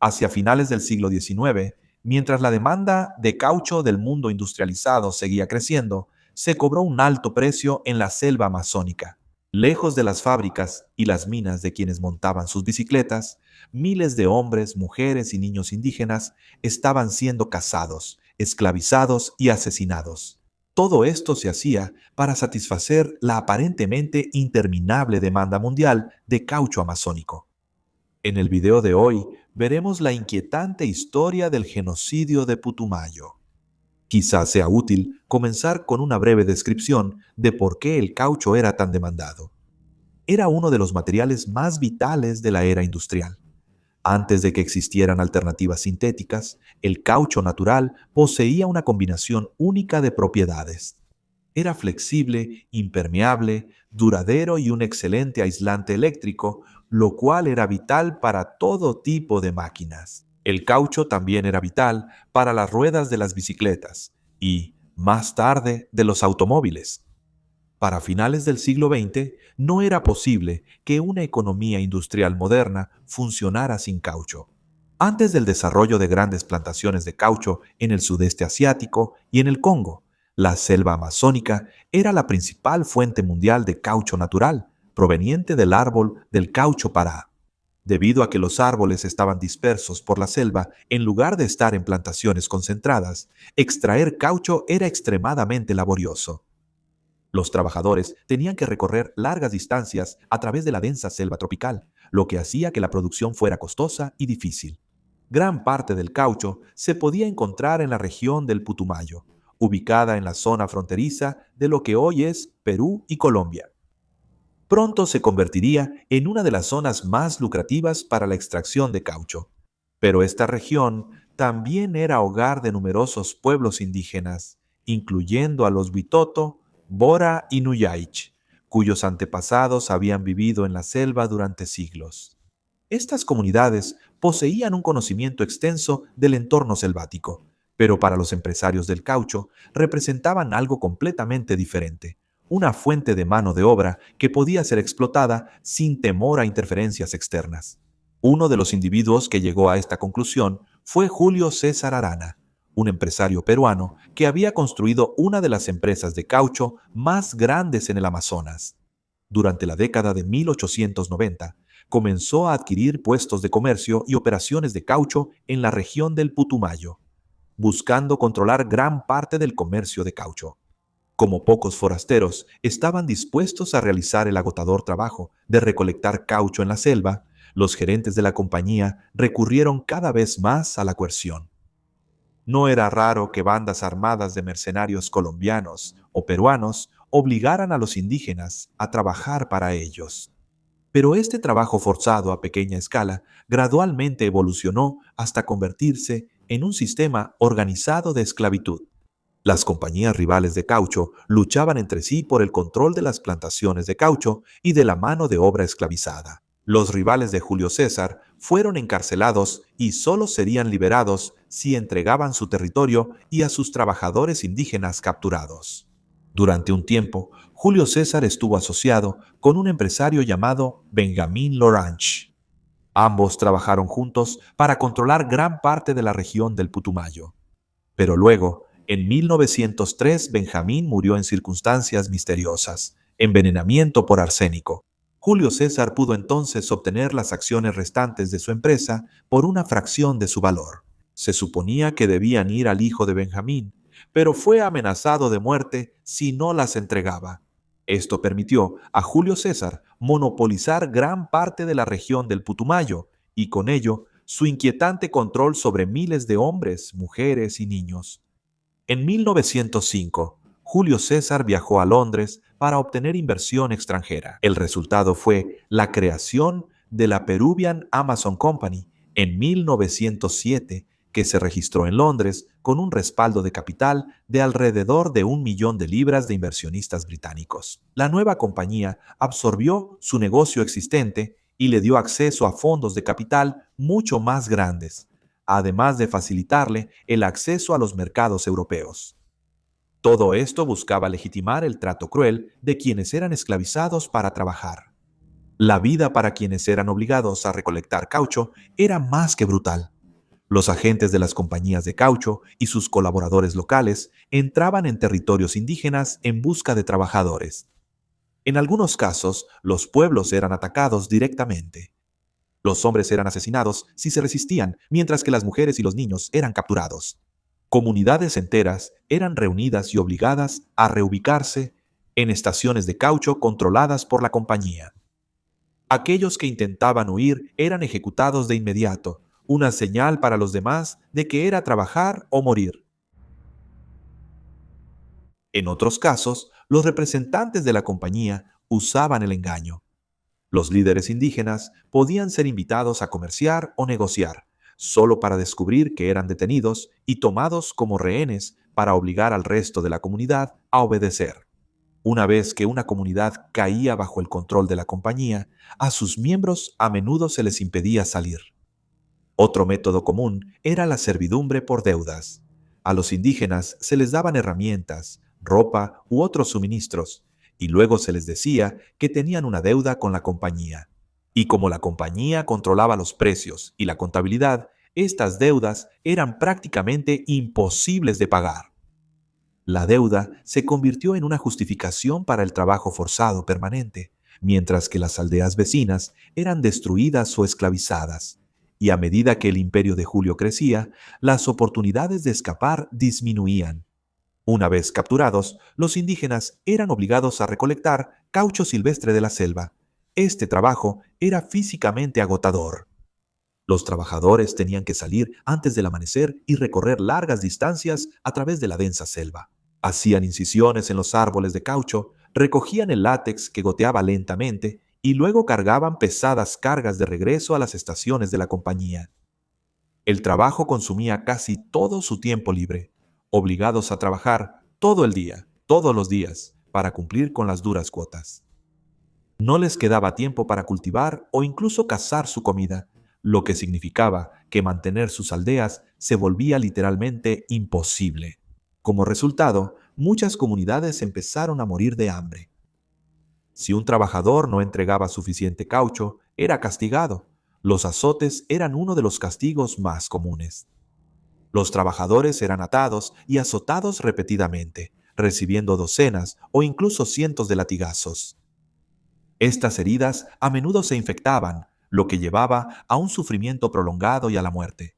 Hacia finales del siglo XIX, mientras la demanda de caucho del mundo industrializado seguía creciendo, se cobró un alto precio en la selva amazónica. Lejos de las fábricas y las minas de quienes montaban sus bicicletas, miles de hombres, mujeres y niños indígenas estaban siendo cazados, esclavizados y asesinados. Todo esto se hacía para satisfacer la aparentemente interminable demanda mundial de caucho amazónico. En el video de hoy veremos la inquietante historia del genocidio de Putumayo. Quizás sea útil comenzar con una breve descripción de por qué el caucho era tan demandado. Era uno de los materiales más vitales de la era industrial. Antes de que existieran alternativas sintéticas, el caucho natural poseía una combinación única de propiedades. Era flexible, impermeable, duradero y un excelente aislante eléctrico, lo cual era vital para todo tipo de máquinas. El caucho también era vital para las ruedas de las bicicletas y, más tarde, de los automóviles. Para finales del siglo XX, no era posible que una economía industrial moderna funcionara sin caucho. Antes del desarrollo de grandes plantaciones de caucho en el sudeste asiático y en el Congo, la selva amazónica era la principal fuente mundial de caucho natural, proveniente del árbol del caucho pará. Debido a que los árboles estaban dispersos por la selva en lugar de estar en plantaciones concentradas, extraer caucho era extremadamente laborioso. Los trabajadores tenían que recorrer largas distancias a través de la densa selva tropical, lo que hacía que la producción fuera costosa y difícil. Gran parte del caucho se podía encontrar en la región del Putumayo, ubicada en la zona fronteriza de lo que hoy es Perú y Colombia. Pronto se convertiría en una de las zonas más lucrativas para la extracción de caucho. Pero esta región también era hogar de numerosos pueblos indígenas, incluyendo a los Witoto, Bora y Nuyaich, cuyos antepasados habían vivido en la selva durante siglos. Estas comunidades poseían un conocimiento extenso del entorno selvático, pero para los empresarios del caucho representaban algo completamente diferente, una fuente de mano de obra que podía ser explotada sin temor a interferencias externas. Uno de los individuos que llegó a esta conclusión fue Julio César Arana, un empresario peruano que había construido una de las empresas de caucho más grandes en el Amazonas. Durante la década de 1890, comenzó a adquirir puestos de comercio y operaciones de caucho en la región del Putumayo, buscando controlar gran parte del comercio de caucho. Como pocos forasteros estaban dispuestos a realizar el agotador trabajo de recolectar caucho en la selva, los gerentes de la compañía recurrieron cada vez más a la coerción. No era raro que bandas armadas de mercenarios colombianos o peruanos obligaran a los indígenas a trabajar para ellos. Pero este trabajo forzado a pequeña escala gradualmente evolucionó hasta convertirse en un sistema organizado de esclavitud. Las compañías rivales de caucho luchaban entre sí por el control de las plantaciones de caucho y de la mano de obra esclavizada. Los rivales de Julio César fueron encarcelados y solo serían liberados si entregaban su territorio y a sus trabajadores indígenas capturados. Durante un tiempo, Julio César estuvo asociado con un empresario llamado Benjamín Lorange. Ambos trabajaron juntos para controlar gran parte de la región del Putumayo. Pero luego, en 1903, Benjamín murió en circunstancias misteriosas, envenenamiento por arsénico. Julio César pudo entonces obtener las acciones restantes de su empresa por una fracción de su valor. Se suponía que debían ir al hijo de Benjamín, pero fue amenazado de muerte si no las entregaba. Esto permitió a Julio César monopolizar gran parte de la región del Putumayo y con ello su inquietante control sobre miles de hombres, mujeres y niños. En 1905, Julio César viajó a Londres para obtener inversión extranjera. El resultado fue la creación de la Peruvian Amazon Company en 1907, que se registró en Londres con un respaldo de capital de alrededor de 1 millón de libras de inversionistas británicos. La nueva compañía absorbió su negocio existente y le dio acceso a fondos de capital mucho más grandes, además de facilitarle el acceso a los mercados europeos. Todo esto buscaba legitimar el trato cruel de quienes eran esclavizados para trabajar. La vida para quienes eran obligados a recolectar caucho era más que brutal. Los agentes de las compañías de caucho y sus colaboradores locales entraban en territorios indígenas en busca de trabajadores. En algunos casos, los pueblos eran atacados directamente. Los hombres eran asesinados si se resistían, mientras que las mujeres y los niños eran capturados. Comunidades enteras eran reunidas y obligadas a reubicarse en estaciones de caucho controladas por la compañía. Aquellos que intentaban huir eran ejecutados de inmediato, una señal para los demás de que era trabajar o morir. En otros casos, los representantes de la compañía usaban el engaño. Los líderes indígenas podían ser invitados a comerciar o negociar, solo para descubrir que eran detenidos y tomados como rehenes para obligar al resto de la comunidad a obedecer. Una vez que una comunidad caía bajo el control de la compañía, a sus miembros a menudo se les impedía salir. Otro método común era la servidumbre por deudas. A los indígenas se les daban herramientas, ropa u otros suministros, y luego se les decía que tenían una deuda con la compañía. Y como la compañía controlaba los precios y la contabilidad, estas deudas eran prácticamente imposibles de pagar. La deuda se convirtió en una justificación para el trabajo forzado permanente, mientras que las aldeas vecinas eran destruidas o esclavizadas. Y a medida que el imperio de Julio crecía, las oportunidades de escapar disminuían. Una vez capturados, los indígenas eran obligados a recolectar caucho silvestre de la selva. Este trabajo era físicamente agotador. Los trabajadores tenían que salir antes del amanecer y recorrer largas distancias a través de la densa selva. Hacían incisiones en los árboles de caucho, recogían el látex que goteaba lentamente y luego cargaban pesadas cargas de regreso a las estaciones de la compañía. El trabajo consumía casi todo su tiempo libre, obligados a trabajar todo el día, todos los días, para cumplir con las duras cuotas. No les quedaba tiempo para cultivar o incluso cazar su comida, lo que significaba que mantener sus aldeas se volvía literalmente imposible. Como resultado, muchas comunidades empezaron a morir de hambre. Si un trabajador no entregaba suficiente caucho, era castigado. Los azotes eran uno de los castigos más comunes. Los trabajadores eran atados y azotados repetidamente, recibiendo docenas o incluso cientos de latigazos. Estas heridas a menudo se infectaban, lo que llevaba a un sufrimiento prolongado y a la muerte.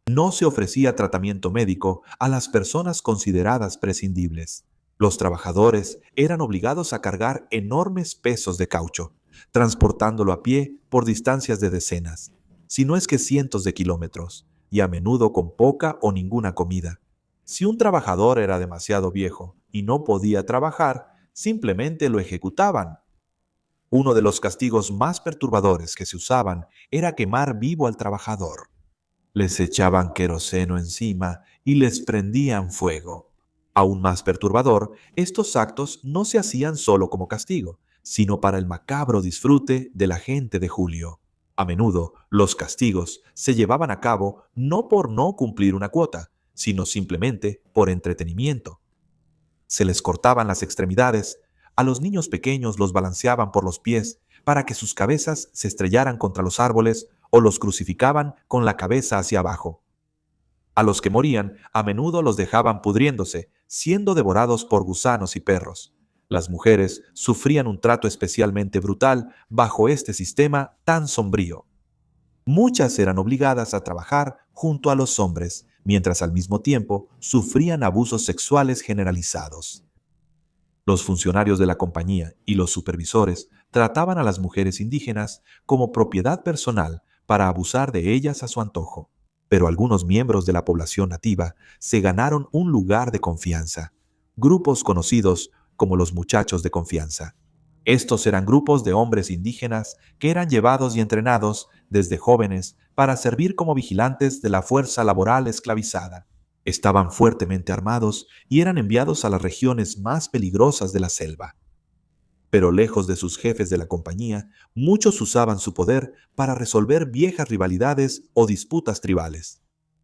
No se ofrecía tratamiento médico a las personas consideradas prescindibles. Los trabajadores eran obligados a cargar enormes pesos de caucho, transportándolo a pie por distancias de decenas, si no es que cientos de kilómetros, y a menudo con poca o ninguna comida. Si un trabajador era demasiado viejo y no podía trabajar, simplemente lo ejecutaban. Uno de los castigos más perturbadores que se usaban era quemar vivo al trabajador. Les echaban queroseno encima y les prendían fuego. Aún más perturbador, estos actos no se hacían solo como castigo, sino para el macabro disfrute de la gente de Julio. A menudo, los castigos se llevaban a cabo no por no cumplir una cuota, sino simplemente por entretenimiento. Se les cortaban las extremidades, a los niños pequeños los balanceaban por los pies para que sus cabezas se estrellaran contra los árboles o los crucificaban con la cabeza hacia abajo. A los que morían, a menudo los dejaban pudriéndose, siendo devorados por gusanos y perros. Las mujeres sufrían un trato especialmente brutal bajo este sistema tan sombrío. Muchas eran obligadas a trabajar junto a los hombres, mientras al mismo tiempo sufrían abusos sexuales generalizados. Los funcionarios de la compañía y los supervisores trataban a las mujeres indígenas como propiedad personal para abusar de ellas a su antojo. Pero algunos miembros de la población nativa se ganaron un lugar de confianza, grupos conocidos como los muchachos de confianza. Estos eran grupos de hombres indígenas que eran llevados y entrenados desde jóvenes para servir como vigilantes de la fuerza laboral esclavizada. Estaban fuertemente armados y eran enviados a las regiones más peligrosas de la selva. Pero lejos de sus jefes de la compañía, muchos usaban su poder para resolver viejas rivalidades o disputas tribales.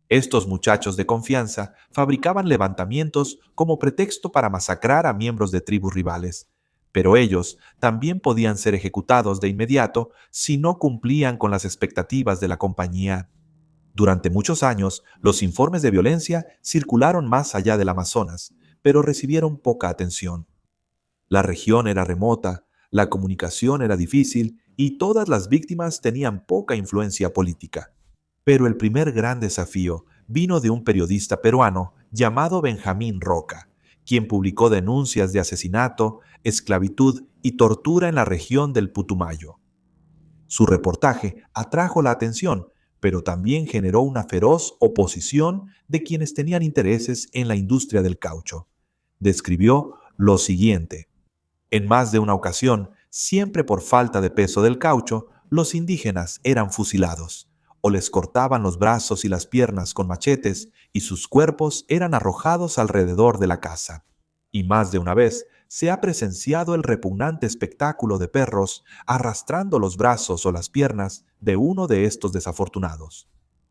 Estos muchachos de confianza fabricaban levantamientos como pretexto para masacrar a miembros de tribus rivales, pero ellos también podían ser ejecutados de inmediato si no cumplían con las expectativas de la compañía. Durante muchos años, los informes de violencia circularon más allá del Amazonas, pero recibieron poca atención. La región era remota, la comunicación era difícil y todas las víctimas tenían poca influencia política. Pero el primer gran desafío vino de un periodista peruano llamado Benjamín Roca, quien publicó denuncias de asesinato, esclavitud y tortura en la región del Putumayo. Su reportaje atrajo la atención, pero también generó una feroz oposición de quienes tenían intereses en la industria del caucho. Describió lo siguiente: en más de una ocasión, siempre por falta de peso del caucho, los indígenas eran fusilados, o les cortaban los brazos y las piernas con machetes y sus cuerpos eran arrojados alrededor de la casa. Y más de una vez se ha presenciado el repugnante espectáculo de perros arrastrando los brazos o las piernas de uno de estos desafortunados.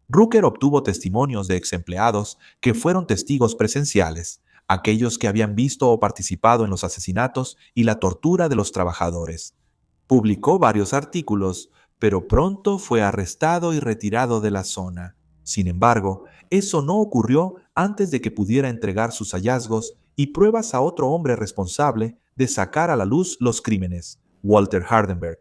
Rucker obtuvo testimonios de exempleados que fueron testigos presenciales, aquellos que habían visto o participado en los asesinatos y la tortura de los trabajadores. Publicó varios artículos, pero pronto fue arrestado y retirado de la zona. Sin embargo, eso no ocurrió antes de que pudiera entregar sus hallazgos y pruebas a otro hombre responsable de sacar a la luz los crímenes, Walter Hardenberg.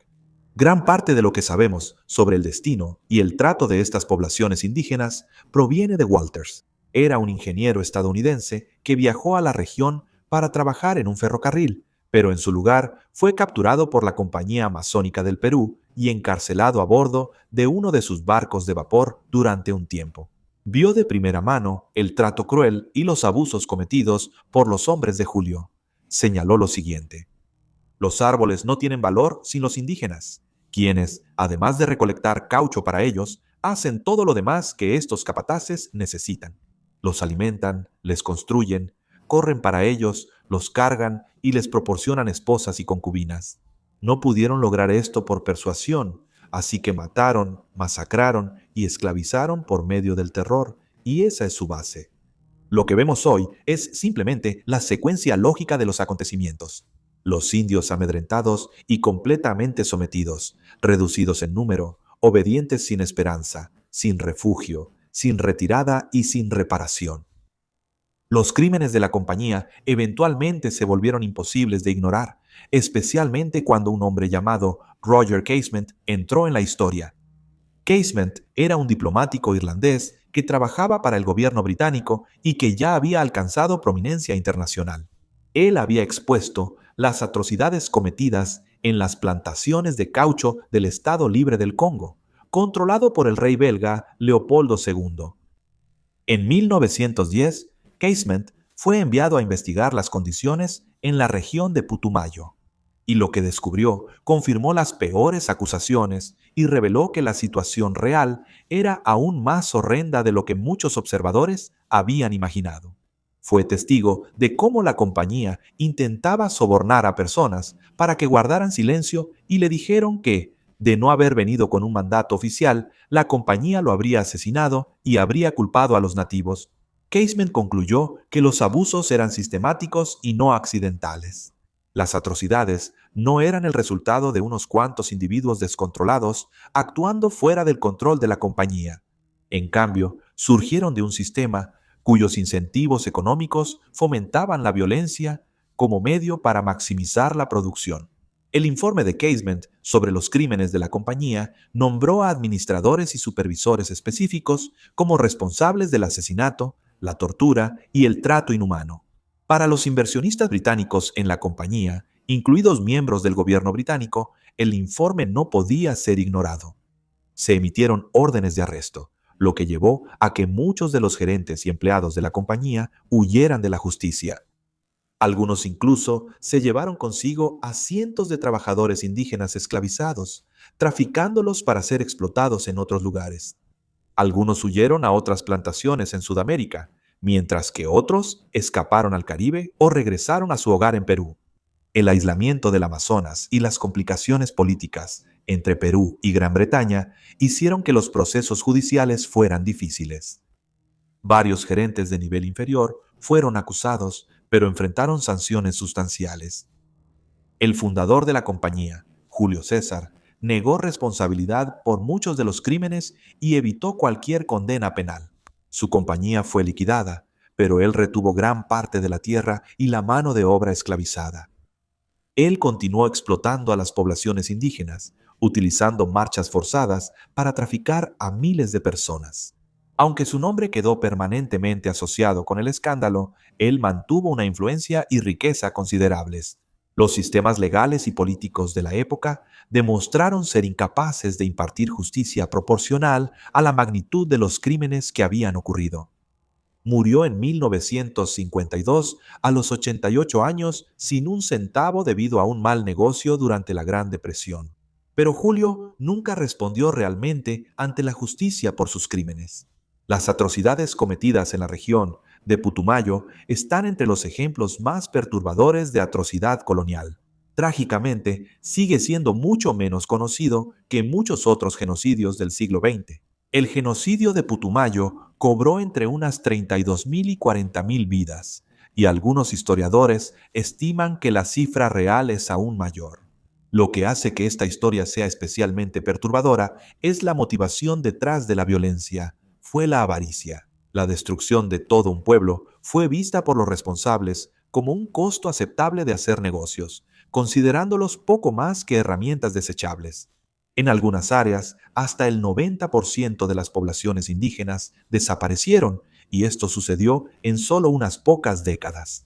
Gran parte de lo que sabemos sobre el destino y el trato de estas poblaciones indígenas proviene de Walters. Era un ingeniero estadounidense que viajó a la región para trabajar en un ferrocarril, pero en su lugar fue capturado por la Compañía Amazónica del Perú y encarcelado a bordo de uno de sus barcos de vapor durante un tiempo. Vio de primera mano el trato cruel y los abusos cometidos por los hombres de Julio. Señaló lo siguiente: los árboles no tienen valor sin los indígenas, quienes, además de recolectar caucho para ellos, hacen todo lo demás que estos capataces necesitan. Los alimentan, les construyen, corren para ellos, los cargan y les proporcionan esposas y concubinas. No pudieron lograr esto por persuasión, así que mataron, masacraron y esclavizaron por medio del terror, y esa es su base. Lo que vemos hoy es simplemente la secuencia lógica de los acontecimientos. Los indios amedrentados y completamente sometidos, reducidos en número, obedientes sin esperanza, sin refugio, sin retirada y sin reparación. Los crímenes de la compañía eventualmente se volvieron imposibles de ignorar, especialmente cuando un hombre llamado Roger Casement entró en la historia. Casement era un diplomático irlandés que trabajaba para el gobierno británico y que ya había alcanzado prominencia internacional. Él había expuesto las atrocidades cometidas en las plantaciones de caucho del Estado Libre del Congo, controlado por el rey belga Leopoldo II. En 1910, Casement fue enviado a investigar las condiciones en la región de Putumayo, y lo que descubrió confirmó las peores acusaciones y reveló que la situación real era aún más horrenda de lo que muchos observadores habían imaginado. Fue testigo de cómo la compañía intentaba sobornar a personas para que guardaran silencio y le dijeron que, de no haber venido con un mandato oficial, la compañía lo habría asesinado y habría culpado a los nativos. Casement concluyó que los abusos eran sistemáticos y no accidentales. Las atrocidades no eran el resultado de unos cuantos individuos descontrolados actuando fuera del control de la compañía. En cambio, surgieron de un sistema cuyos incentivos económicos fomentaban la violencia como medio para maximizar la producción. El informe de Casement sobre los crímenes de la compañía nombró a administradores y supervisores específicos como responsables del asesinato, la tortura y el trato inhumano. Para los inversionistas británicos en la compañía, incluidos miembros del gobierno británico, el informe no podía ser ignorado. Se emitieron órdenes de arresto, lo que llevó a que muchos de los gerentes y empleados de la compañía huyeran de la justicia. Algunos incluso se llevaron consigo a cientos de trabajadores indígenas esclavizados, traficándolos para ser explotados en otros lugares. Algunos huyeron a otras plantaciones en Sudamérica, mientras que otros escaparon al Caribe o regresaron a su hogar en Perú. El aislamiento del Amazonas y las complicaciones políticas entre Perú y Gran Bretaña hicieron que los procesos judiciales fueran difíciles. Varios gerentes de nivel inferior fueron acusados, pero enfrentaron sanciones sustanciales. El fundador de la compañía, Julio César, negó responsabilidad por muchos de los crímenes y evitó cualquier condena penal. Su compañía fue liquidada, pero él retuvo gran parte de la tierra y la mano de obra esclavizada. Él continuó explotando a las poblaciones indígenas, utilizando marchas forzadas para traficar a miles de personas. Aunque su nombre quedó permanentemente asociado con el escándalo, él mantuvo una influencia y riqueza considerables. Los sistemas legales y políticos de la época demostraron ser incapaces de impartir justicia proporcional a la magnitud de los crímenes que habían ocurrido. Murió en 1952 a los 88 años sin un centavo debido a un mal negocio durante la Gran Depresión. Pero Julio nunca respondió realmente ante la justicia por sus crímenes. Las atrocidades cometidas en la región de Putumayo están entre los ejemplos más perturbadores de atrocidad colonial. Trágicamente, sigue siendo mucho menos conocido que muchos otros genocidios del siglo XX. El genocidio de Putumayo cobró entre unas 32.000 y 40.000 vidas, y algunos historiadores estiman que la cifra real es aún mayor. Lo que hace que esta historia sea especialmente perturbadora es la motivación detrás de la violencia. Fue la avaricia. La destrucción de todo un pueblo fue vista por los responsables como un costo aceptable de hacer negocios, considerándolos poco más que herramientas desechables. En algunas áreas, hasta el 90% de las poblaciones indígenas desaparecieron, y esto sucedió en solo unas pocas décadas.